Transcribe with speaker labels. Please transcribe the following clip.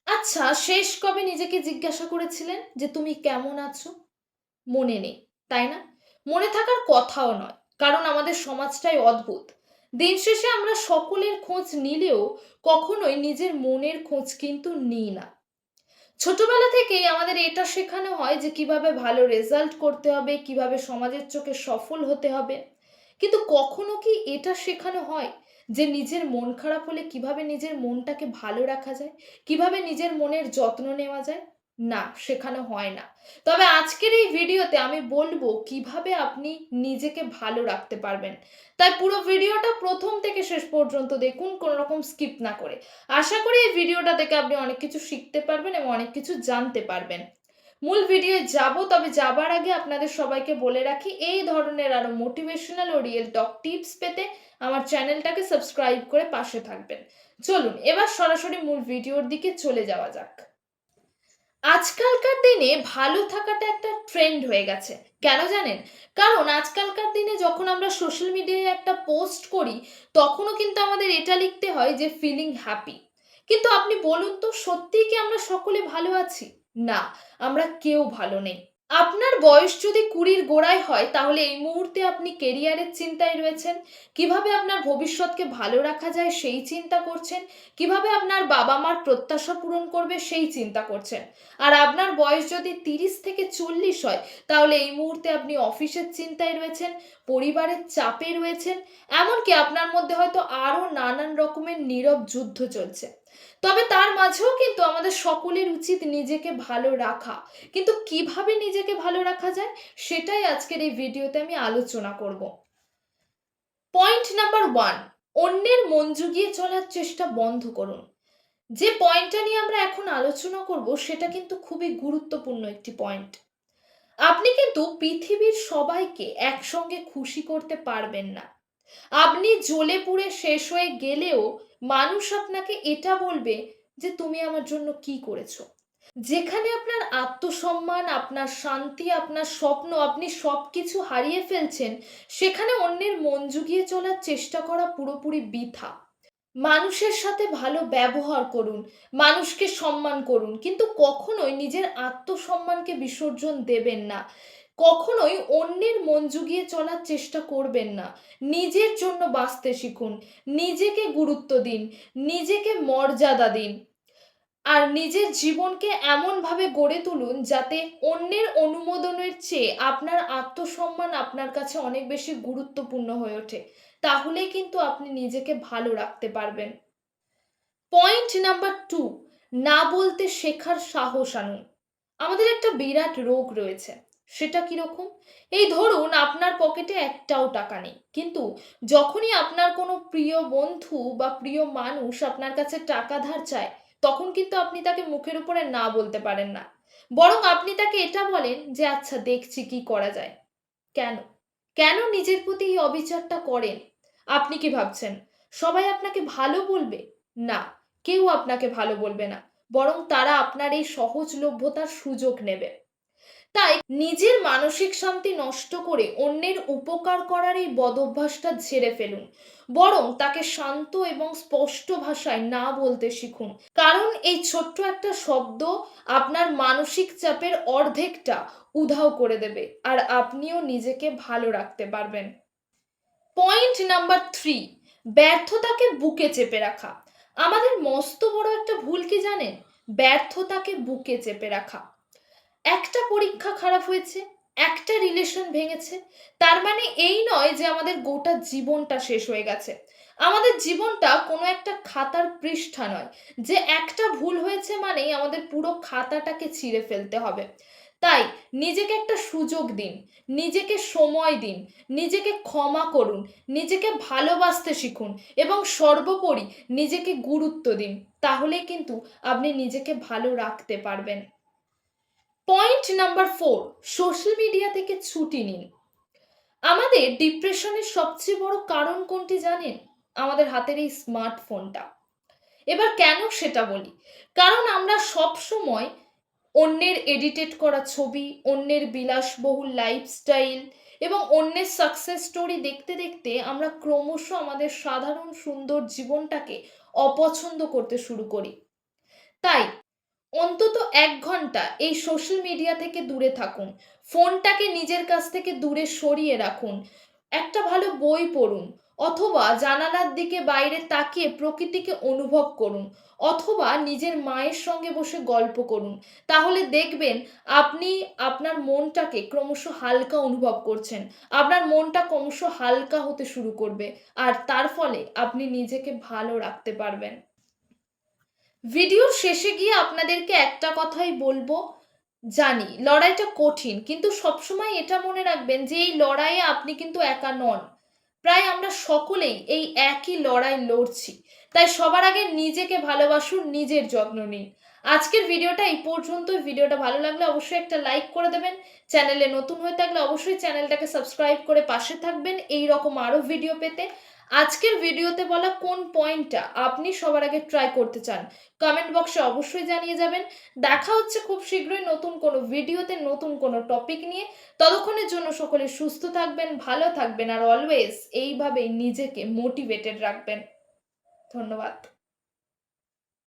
Speaker 1: আচ্ছা, শেষ কবে নিজেকে জিজ্ঞাসা করেছিলেন যে তুমি কেমন আছো? মনে নেই, তাই না? মনে থাকার কথাও নয়, কারণ আমাদের সমাজটাই অদ্ভুত। দিন শেষে আমরা সকলের খোঁজ নিলেও কখনোই নিজের মনের খোঁজ কিন্তু নিই না। ছোটবেলা থেকেই আমাদের এটা শেখানো হয় যে কিভাবে ভালো রেজাল্ট করতে হবে, কিভাবে সমাজের চোখে সফল হতে হবে। কিন্তু কখনো কি এটা শেখানো হয় যে নিজের মন খারাপ হলে কিভাবে নিজের মনটাকে ভালো রাখা যায়, কিভাবে নিজের মনের যত্ন নেওয়া যায়? না, শেখানো হয় না। তবে আজকের এই ভিডিওতে আমি বলবো কিভাবে আপনি নিজেকে ভালো রাখতে পারবেন। তাই পুরো ভিডিওটা প্রথম থেকে শেষ পর্যন্ত দেখুন, কোনো রকম স্কিপ না করে। আশা করি এই ভিডিওটা দেখে আপনি অনেক কিছু শিখতে পারবেন এবং অনেক কিছু জানতে পারবেন। মূল ভিডিওয়ে যাব, তবে যাবার আগে আপনাদের সবাইকে বলে রাখি, এই ধরনের আরো মোটিভেশনাল ও রিয়েল টক টিপস পেতে আমার চ্যানেলটাকে সাবস্ক্রাইব করে পাশে থাকবেন। চলুন এবার সরাসরি মূল ভিডিওর দিকে চলে যাওয়া যাক। আজকালকার দিনে ভালো থাকাটা একটা ট্রেন্ড হয়ে গেছে। কেন জানেন? কারণ আজকালকার দিনে যখন আমরা সোশ্যাল মিডিয়ায় একটা পোস্ট করি, তখনও কিন্তু আমাদের এটা লিখতে হয় যে ফিলিং হ্যাপি। কিন্তু আপনি বলুন তো, সত্যিই কি আমরা সকলে ভালো আছি? না, আমরা কেউ ভালো নেই। আপনার বয়স যদি 20-র গোড়ায় হয়, তাহলে এই মুহূর্তে আপনি কেরিয়ারের চিন্তায় রয়েছেন, কিভাবে আপনার ভবিষ্যৎকে ভালো রাখা যায় সেই চিন্তা করছেন, কিভাবে আপনার বাবা মার প্রত্যাশা পূরণ করবে সেই চিন্তা করছেন। আর আপনার বয়স যদি 30 থেকে 40 হয়, তাহলে এই মুহূর্তে আপনি অফিসের চিন্তায় রয়েছেন, পরিবারের চাপে রয়েছেন, এমনকি আপনার মধ্যে হয়তো আরো নানান রকমের নীরব যুদ্ধ চলছে। তবে তার মাঝেও কিন্তু আমাদের সকলের উচিত নিজেকে ভালো রাখা। কিন্তু কিভাবে নিজেকে ভালো রাখা যায়, সেটাই আজকের এই ভিডিওতে আমি আলোচনা করব। পয়েন্ট নাম্বার 1, অন্যের মন জুগিয়ে চলার চেষ্টা বন্ধ করুন। যে পয়েন্টটা নিয়ে আমরা এখন আলোচনা করব, সেটা কিন্তু খুবই গুরুত্বপূর্ণ একটি পয়েন্ট। আপনি কিন্তু পৃথিবীর সবাইকে একসঙ্গে খুশি করতে পারবেন না। আপনি জ্বলে পুড়ে শেষ হয়ে গেলেও মানুষ আপনাকে এটা বলবে যে তুমি আমার জন্য কি করেছো। যেখানে আপনার আত্মসম্মান, আপনার শান্তি, আপনার স্বপ্ন, আপনি সবকিছু হারিয়ে ফেলছেন, সেখানে অন্যের মন জুগিয়ে চলার চেষ্টা করা পুরোপুরি বৃথা। মানুষের সাথে ভালো ব্যবহার করুন, মানুষকে সম্মান করুন, কিন্তু কখনোই নিজের আত্মসম্মানকে বিসর্জন দেবেন না। কখনোই অন্যের মন জুগিয়ে চলার চেষ্টা করবেন না। নিজের জন্য বাঁচতে শিখুন, নিজেকে গুরুত্ব দিন, নিজেকে মর্যাদা দিন। আর নিজের জীবনকে এমনভাবে গড়ে তুলুন যাতে অন্যের অনুমোদনের চেয়ে আপনার আত্মসম্মান আপনার কাছে অনেক বেশি গুরুত্বপূর্ণ হয়ে ওঠে। তাহলেই কিন্তু আপনি নিজেকে ভালো রাখতে পারবেন। পয়েন্ট নাম্বার 2, না বলতে শেখার সাহস আনুন। আমাদের একটা বিরাট রোগ রয়েছে। সেটা কিরকম? এই ধরুন আপনার পকেটে একটাও টাকা নেই, কিন্তু যখনই আপনার কোনো প্রিয় বন্ধু বা প্রিয় মানুষ আপনার কাছে টাকা ধার চায়, তখন কিন্তু আপনি তাকে মুখের উপরে না বলতে পারেন না। বরং আপনি তাকে এটা বলেন যে আচ্ছা দেখছি কি করা যায়। কেন? কেন নিজের প্রতি এই অবিচারটা করেন? আপনি কি ভাবছেন সবাই আপনাকে ভালো বলবে? না, কেউ আপনাকে ভালো বলবে না। বরং তারা আপনার এই সহজলভ্যতার সুযোগ নেবে। তাই নিজের মানসিক শান্তি নষ্ট করে অন্যের উপকার করার এই বদঅভ্যাসটা ঝেড়ে ফেলুন। বরং তাকে শান্ত এবং স্পষ্ট ভাষায় না বলতে শিখুন। কারণ এই ছোট্ট একটা শব্দ আপনার মানসিক চাপের অর্ধেকটা উধাও করে দেবে, আর আপনিও নিজেকে ভালো রাখতে পারবেন। পয়েন্ট নাম্বার 3, ব্যর্থতাকে বুকে চেপে রাখা। আমাদের মস্ত বড় একটা ভুল কি জানেন? ব্যর্থতাকে বুকে চেপে রাখা। একটা পরীক্ষা খারাপ হয়েছে, একটা রিলেশন ভেঙেছে, তার মানে এই নয় যে আমাদের গোটা জীবনটা শেষ হয়ে গেছে। আমাদের জীবনটা কোনো একটা খাতার পৃষ্ঠা নয় যে একটা ভুল হয়েছে মানেই আমাদের পুরো খাতাটাকে ছিঁড়ে ফেলতে হবে। তাই নিজেকে একটা সুযোগ দিন, নিজেকে সময় দিন, নিজেকে ক্ষমা করুন, নিজেকে ভালোবাসতে শিখুন এবং সর্বোপরি নিজেকে গুরুত্ব দিন। তাহলে কিন্তু আপনি নিজেকে ভালো রাখতে পারবেন। পয়েন্ট নাম্বার 4, সোশ্যাল মিডিয়া থেকে ছুটি নিন। আমাদের ডিপ্রেশনের সবচেয়ে বড় কারণ কোনটি জানেন? আমাদের হাতের এই স্মার্টফোনটা। এবার কেন সেটা বলি। কারণ আমরা সব সময় অন্যের এডিটেড করা ছবি, অন্যের বিলাসবহুল লাইফস্টাইল এবং অন্যের সাকসেস স্টোরি দেখতে দেখতে আমরা ক্রমশ আমাদের সাধারণ সুন্দর জীবনটাকে অপছন্দ করতে শুরু করি। তাই অন্তত ১ ঘন্টা এই সোশ্যাল মিডিয়া থেকে দূরে থাকুন। ফোনটাকে নিজের কাছ থেকে দূরে সরিয়ে রাখুন। একটা ভালো বই পড়ুন অথবা জানালার দিকে বাইরে তাকিয়ে প্রকৃতিকে অনুভব করুন অথবা নিজের মায়ের সঙ্গে বসে গল্প করুন। তাহলে দেখবেন আপনি আপনার মনটাকে ক্রমশ হালকা অনুভব করছেন। আপনার মনটা ক্রমশ হালকা হতে শুরু করবে আর তার ফলে আপনি নিজেকে ভালো রাখতে পারবেন। ভিডিওর শেষে গিয়ে আপনাদেরকে একটা কথাই বলবো, জানি লড়াইটা কঠিন কিন্তু সবসময় এটা মনে রাখবেন যে এই লড়াইয়ে আপনি কিন্তু একা নন। প্রায় আমরা সকলেই এই একই লড়াই লড়ছি। তাই সবার আগে নিজেকে ভালোবাসুন, নিজের যত্ন নিন। আজকের ভিডিওটা এই পর্যন্তই। ভিডিওটা ভালো লাগলে অবশ্যই একটা লাইক করে দেবেন। চ্যানেলে নতুন হয়ে থাকলে অবশ্যই চ্যানেলটাকে সাবস্ক্রাইব করে পাশে থাকবেন এই রকম আরও ভিডিও পেতে। আজকের ভিডিওতে বলা কোন পয়েন্টটা আপনি সবার আগে ট্রাই করতে চান কমেন্ট বক্সে অবশ্যই জানিয়ে যাবেন। দেখা হচ্ছে খুব শীঘ্রই নতুন কোনো ভিডিওতে, নতুন কোনো টপিক নিয়ে। ততক্ষণের জন্য সকলে সুস্থ থাকবেন, ভালো থাকবেন আর অলওয়েজ এইভাবেই নিজেকে মোটিভেটেড রাখবেন। ধন্যবাদ।